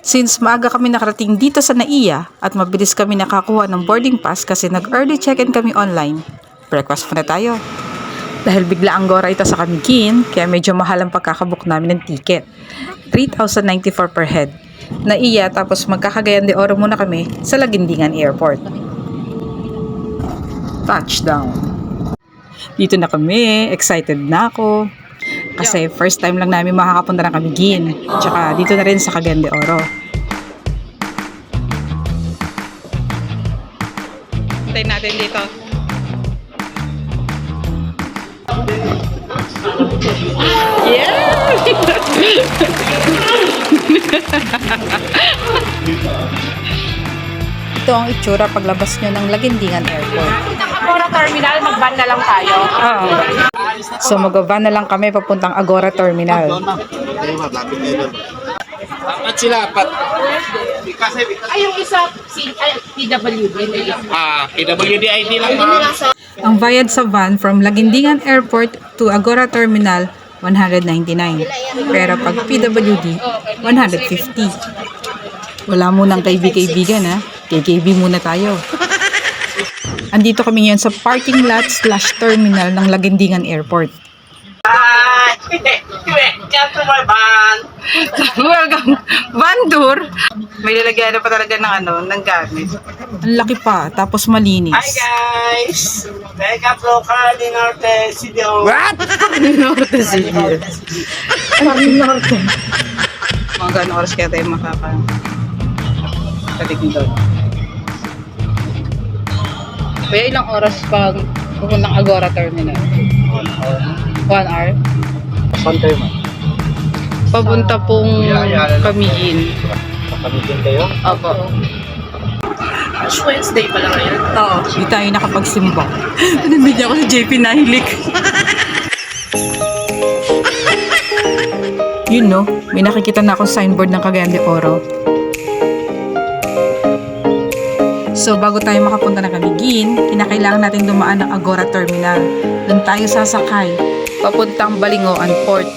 Since maaga kami nakarating dito sa NAIA at mabilis kami nakakuha ng boarding pass kasi nag-early check-in kami online, breakfast muna tayo. Dahil bigla ang gora ito sa Camiguin, kaya medyo mahal ang pagkakabook namin ng ticket. 3,094 per head. NAIA, tapos magkakagayan de oro muna kami sa Laguindingan Airport. Touchdown! Dito na kami, excited na ako. Kasi first time lang namin makakapunta ng Camiguin. Tsaka dito na rin sa Cagayan de Oro. Hintayin natin dito. Yeah! Ito ang itsura paglabas nyo ng Laguindingan Airport. Agora Terminal, mag-van na lang tayo. Oo. So mag-van na lang kami papuntang Agora Terminal. Apat sila, apat. Ay, yung isa, PWD. PWD ID lang ma'am. Ang bayad sa van from Laguindingan Airport to Agora Terminal, 199. Pero pag PWD, 150. Wala munang kaibigan ha. KKB muna tayo. Andito kami ngayon sa parking lot / terminal ng Laguindingan Airport. Welcome, van tour. May lalagyan na pa talaga ng gamit. Ang laki pa, tapos malinis. Hi guys! Mega Pro Car di Norte City. What? Norte City. Norte. Mga gano'ng oras kaya tayo makakatalig doon. Kaya ilang oras pag pupuntang Agora Terminal? 1 hour. Pantay mo. Papunta pong Camiguin. Pamigyan kayo? Opo. Ash Wednesday pala ngayon. Oo. Di tayo nakapagsimba. Nabigyan ako sa JP Nahilik. Yun no, may nakikita na akong signboard ng Cagayan de Oro. So bago tayo makapunta ng Camiguin, kinakailangan natin dumaan ng Agora Terminal. Doon tayo sasakay, papuntang Balingoan Port.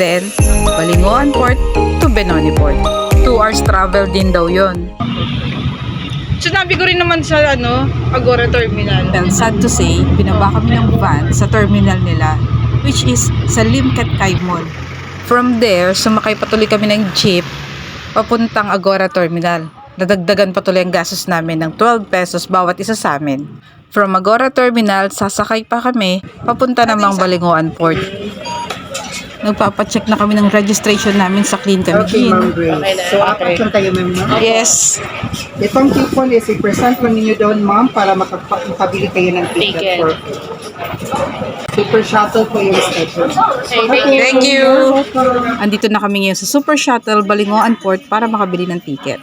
Then, Balingoan Port to Benoni Port. 2 hours travel din daw yon. Sinabi ko rin naman sa Agora Terminal. Well, sad to say, binaba kami ng van sa terminal nila, which is sa Limcat Kai Mall. From there, sumakay patuloy kami ng jeep papuntang Agora Terminal. Nadagdagan patuloy ang gastos namin ng 12 pesos bawat isa sa amin. From Agora Terminal, sasakay pa kami papunta namang Balingoan Port. Nagpapacheck na kami ng registration namin sa Clean Okay, Ma'am Camiguin. Grace. So, apat lang tayo, ma'am. No? Yes. Itong coupon is i-present lang ninyo doon, ma'am, para makabili kayo ng ticket. For Super Shuttle po yung schedule. Thank you. Andito na kami ngayon sa Super Shuttle Balingoan Port para makabili ng ticket.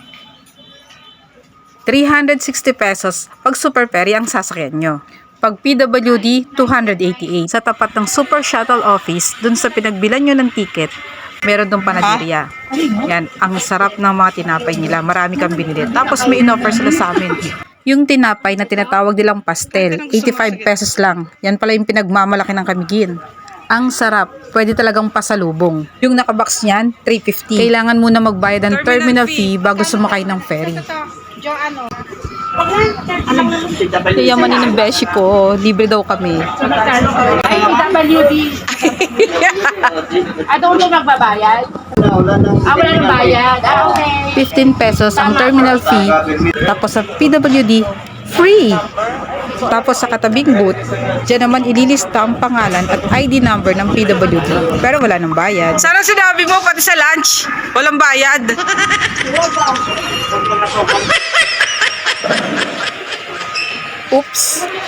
360 pesos pag Super Ferry ang sasakyan nyo. Pag PWD, 288. Sa tapat ng Super Shuttle Office, dun sa pinagbilan nyo ng ticket, meron dong panaderia. Yan, ang sarap ng mga tinapay nila. Marami kang binili. Tapos may in-offer sila sa amin. Yung tinapay na tinatawag nilang pastel, 85 pesos lang. Yan pala yung pinagmamalaki ng Camiguin. Ang sarap. Pwede talagang pasalubong. Yung nakabox niyan, 350. Kailangan muna magbayad ng terminal fee bago sumakay ng ferry. Yamanin ng beshi ko, libre daw kami. Ay, PWD. Doon yung magbabayad? Wala nang bayad. Okay. 15 pesos ang terminal fee. Tapos sa PWD, free. Tapos sa katabing booth, dyan naman ililista ang pangalan at ID number ng PWD. Pero wala nang bayad. Sana sinabi mo pati sa lunch, walang bayad. Oops,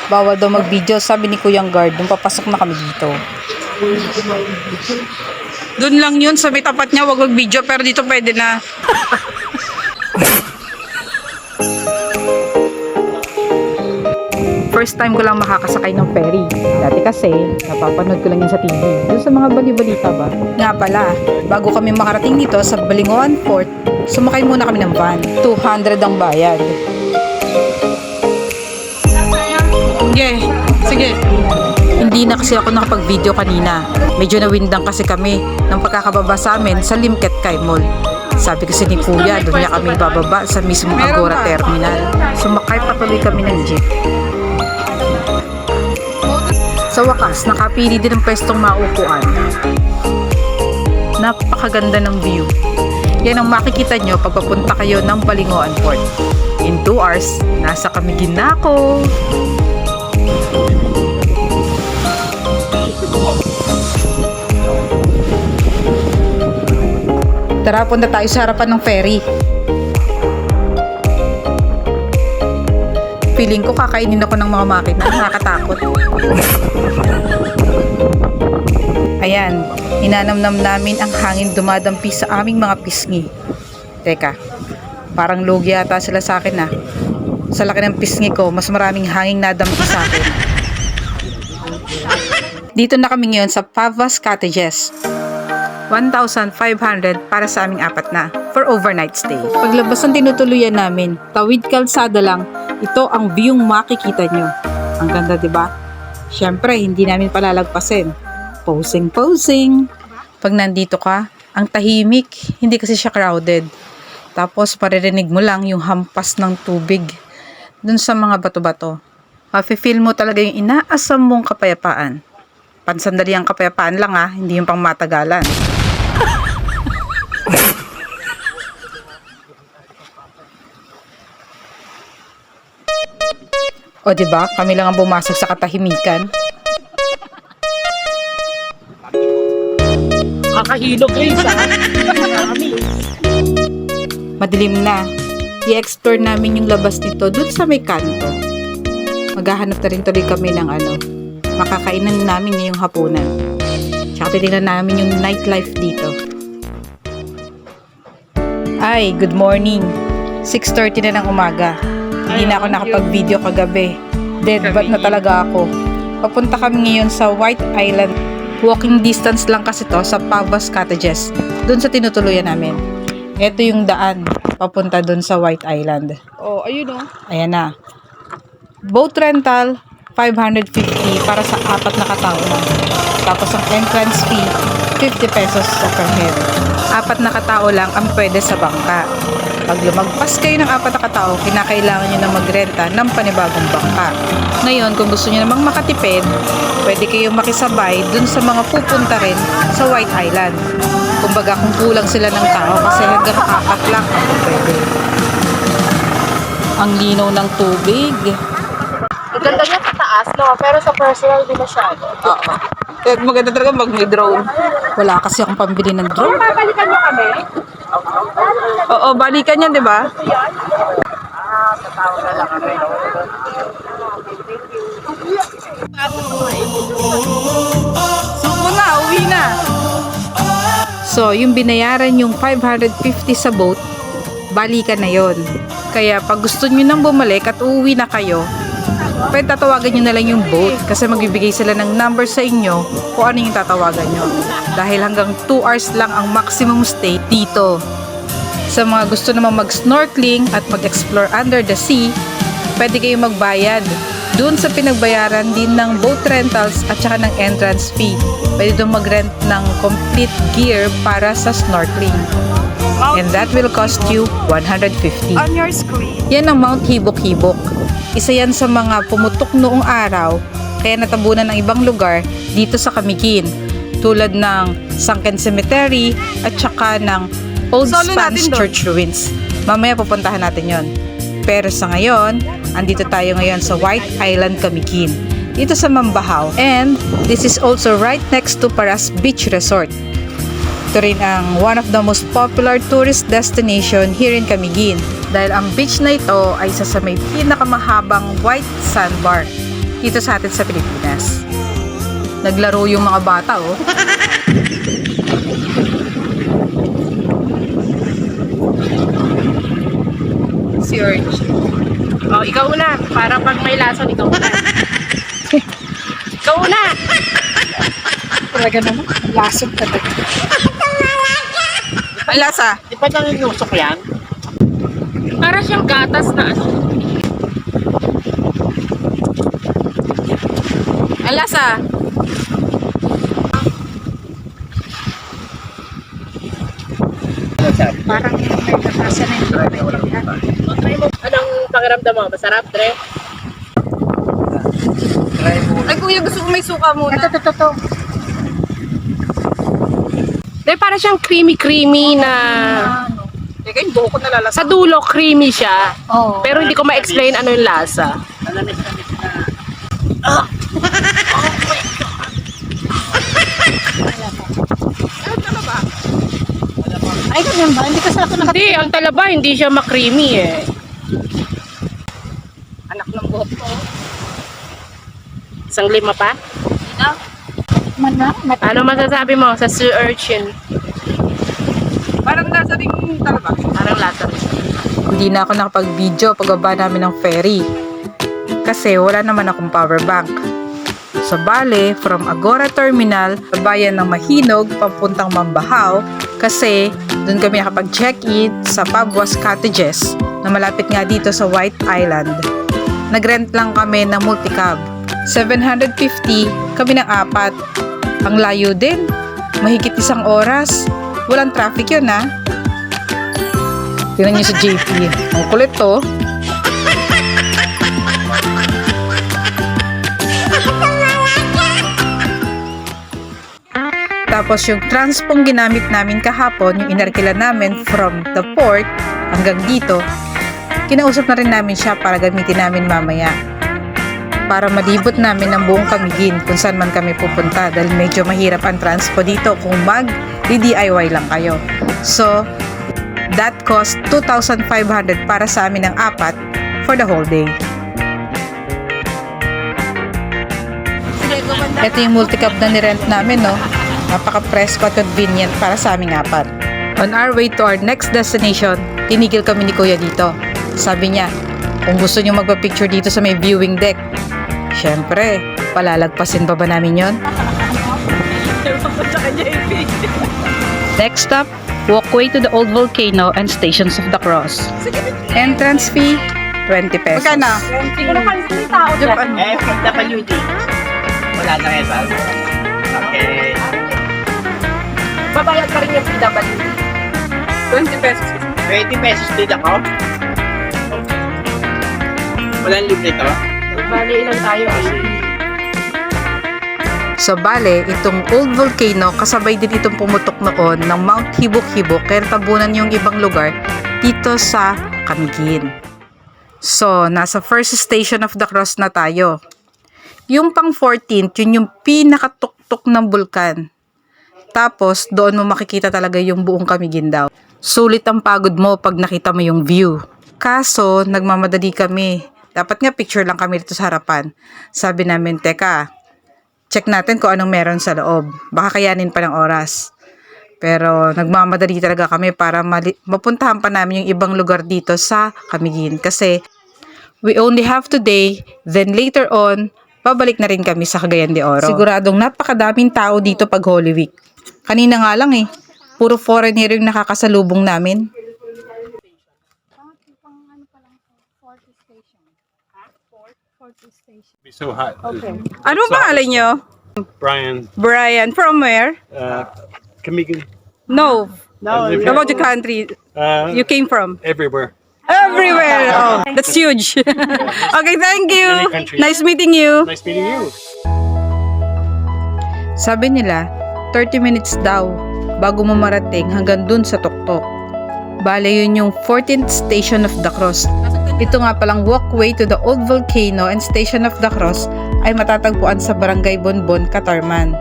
bawal daw mag-video, sabi ni Kuyang Guard nung papasok na kami dito. Doon lang yun, sa may tapat niya, wag mag-video, pero dito pwede na. First time ko lang makakasakay ng ferry. Dati kasi, napapanood ko lang yan sa TV. Doon sa mga bali-balita ba? Nga pala, bago kami makarating dito sa Balingoan Port, sumakay muna kami ng van. 200 ang bayad. Sige. Hindi na kasi ako nakapag-video kanina. Medyo nawindang kasi kami ng pagkakababa sa amin sa Limcat Kai Mall. Sabi kasi ni Kuya, doon niya kami bababa sa mismong Agora Terminal. Sumakay patuloy kami ng jeep. Sa wakas, nakapili din ng pwestong maupuan. Napakaganda ng view. Yan ang makikita nyo pag papunta kayo ng Balingoan Port. In 2 hours, nasa Camiguin na ako. Tara, punta tayo sa harapan ng ferry. Feeling ko kakainin ako ng mga makina. Nakakatakot. Ayan, inanamnam namin ang hangin dumadampi sa aming mga pisngi. Teka, parang lugi yata sila sa akin ah. Sa laki ng pisngi ko, mas maraming hangin nadampi sa akin. Dito na kami ngayon sa Pavas Cottages. 1,500 para sa aming apat na for overnight stay. Paglabas ng tinutuluyan namin, tawid kalsada lang, ito ang view makikita nyo. Ang ganda, diba? Syempre, hindi namin palalagpasin. Posing. Pag nandito ka, ang tahimik, hindi kasi siya crowded. Tapos paririnig mo lang yung hampas ng tubig dun sa mga bato-bato. Mafe-feel mo talaga yung inaasam mong kapayapaan. Pansandali ang kapayapaan lang ah, hindi yung pang matagalan. O diba, kami lang ang bumasok sa katahimikan. Kakahilog guys ha. Madilim na. I-explore namin yung labas nito dun sa may kanto. Maghahanap na rin tuloy kami ng makakainan namin ngayong hapunan. Tsaka titignan namin yung nightlife dito. Ay, good morning. 6:30 na ng umaga. Hindi na ako nakapag-video kagabi. Deadbat na talaga ako. Papunta kami ngayon sa White Island. Walking distance lang kasi to sa Pavas Cottages. Doon sa tinutuluyan namin. Ito yung daan papunta doon sa White Island. Oh, ayun oh. Ayan na. Boat rental, 550 para sa 4 na katao na. Tapos ang entrance fee, 50 pesos sa per head. 4 na katao lang ang pwede sa bangka. Pag lumagpas kayo ng 4 na katao, kinakailangan nyo na magrenta ng panibagong bangka. Ngayon, kung gusto nyo namang makatipid, pwede kayong makisabay dun sa mga pupunta rin sa White Island. Kumbaga, kung kulang sila ng tao kasi hanggang 4 lang ako pwede. Ang linaw ng tubig. Ang ganda niya sa taas, no? Pero sa personal, di masyado. Oo. Maganda talaga mag may drone. Wala kasi akong pambili ng drone. Babalikan mo kami? Oo, balikan yan, di ba? Suko na, uwi na. So, yung binayaran yung 550 sa boat, balikan na yon. Kaya pag gusto nyo nang bumalik at uuwi na kayo, pwede tatawagan nyo na lang yung boat kasi magbibigay sila ng number sa inyo kung ano yung tatawagan nyo. Dahil hanggang 2 hours lang ang maximum stay dito. Sa mga gusto naman mag-snorkeling at mag-explore under the sea, pwede kayong magbayad dun sa pinagbayaran din ng boat rentals at saka ng entrance fee. Pwede doon mag-rent ng complete gear para sa snorkeling. And that will cost you 150. On your screen. Yan ang Mount Hibok-Hibok. Isa yan sa mga pumutok noong araw kaya natabunan ng ibang lugar dito sa Camiguin. Tulad ng Sunken Cemetery at saka ng Old Spanish Church Ruins. Mamaya pupuntahan natin yon. Pero sa ngayon, andito tayo ngayon sa White Island, Camiguin. Dito sa Mambahaw. And this is also right next to Paras Beach Resort. Ito rin ang one of the most popular tourist destination here in Camiguin. Dahil ang beach na ito ay isa sa may pinakamahabang white sandbar dito sa atin sa Pilipinas. Naglaro yung mga bata oh. Si Urge. Oh, ikaw una. Para pag may lason, ikaw una. Ikaw una! Talaga naman, lasog talaga. Ang lasa? Di ba nang inusok yan? Para siyang gatas na ano. Ang lasa? Parang may kakasa na yung Anong pakiramdam mo? Masarap, Dre? Ay kuya, gusto ko may suka muna. Ito. Dre, parang siyang creamy-creamy na... Teka, yung buho ko nalalasa. Sa dulo, creamy siya. Oo. Pero hindi ko ma-explain ano yung lasa. Ay, ganyan ba? Hindi kasi ako Hindi, ang talaba, hindi siya ma-creamy eh. Anak ng buhok ko. Isang lima pa? man. Ano masasabi mo sa sea urchin? Parang nasa rin talaba. Parang lasa. Hindi na ako nakapag-video pagbaba namin ng ferry. Kasi wala naman akong power bank. So bale, from Agora Terminal, sa bayan ng Mahinog, papuntang Mambahaw, kasi doon kami nakapag-check-in sa Pabuas Cottages na malapit nga dito sa White Island. Nag-rent lang kami ng multicab. 750 kami ng 4. Ang layo din. Mahigit 1 oras. Walang traffic yun ha. Tingnan niyo si JP. Ang kulit to. Tapos yung transpong ginamit namin kahapon, yung inarkila namin from the port hanggang dito, kinausap na rin namin siya para gamitin namin mamaya. Para malibot namin ng buong Camiguin kung saan man kami pupunta dahil medyo mahirap ang transpo dito kung mag-DIY lang kayo. So, that cost 2,500 para sa amin ng 4 for the whole day. Ito yung multicab na nirent namin, no? Napaka-presko at convenient para sa aming 4. On our way to our next destination, tinigil kami ni Kuya dito. Sabi niya, kung gusto niyo magpa-picture dito sa may viewing deck, syempre, palalagpasin pa ba namin yon? Next stop, walkway to the old volcano and Stations of the Cross. Entrance fee, 20 pesos. Magkano? Siguro pansin yung tao dyan. WD. Wala na kayo ba? Okay. Babayad pa rin yung PWD. 20 pesos. 20 pesos din ako. Walang libre to. Bali, ilang tayo eh. So bale, itong old volcano kasabay din itong pumutok noon ng Mount Hibok-Hibok kaya tabunan yung ibang lugar dito sa Camiguin. So, nasa first station of the cross na tayo. Yung pang 14th, yun yung pinakatuktok ng bulkan. Tapos, doon mo makikita talaga yung buong Camiguin daw. Sulit ang pagod mo pag nakita mo yung view. Kaso, nagmamadali kami. Dapat nga picture lang kami dito sa harapan. Sabi namin, teka, check natin kung anong meron sa loob. Baka kayanin pa ng oras. Pero nagmamadali talaga kami para mapuntahan pa namin yung ibang lugar dito sa Camiguin. Kasi we only have today, then later on, babalik na rin kami sa Cagayan de Oro. Siguradong napakadaming tao dito pag Holy Week. Kanina nga lang eh, puro foreigner yung nakakasalubong namin. Be so hot. Ano ba alay nyo? Brian, Brian, from where? Camiguin, No. No, About the country you came from? everywhere. Everywhere. Oh, that's huge. Okay, thank you. Many countries. Nice meeting you. Nice meeting you. Sabi nila, 30 minutes daw bago mo marating hanggang dun sa tuktok. Bale, yun yung 14th Station of the Cross. Ito nga palang walkway to the old volcano and Station of the Cross ay matatagpuan sa Barangay Bonbon, Catarman.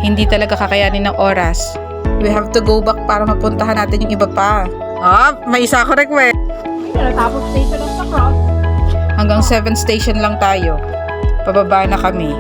Hindi talaga kakayanin ng oras. We have to go back para mapuntahan natin yung iba pa. Ah, may isa ko request. Tapos station of the cross. Hanggang 7th station lang tayo. Pababa na kami.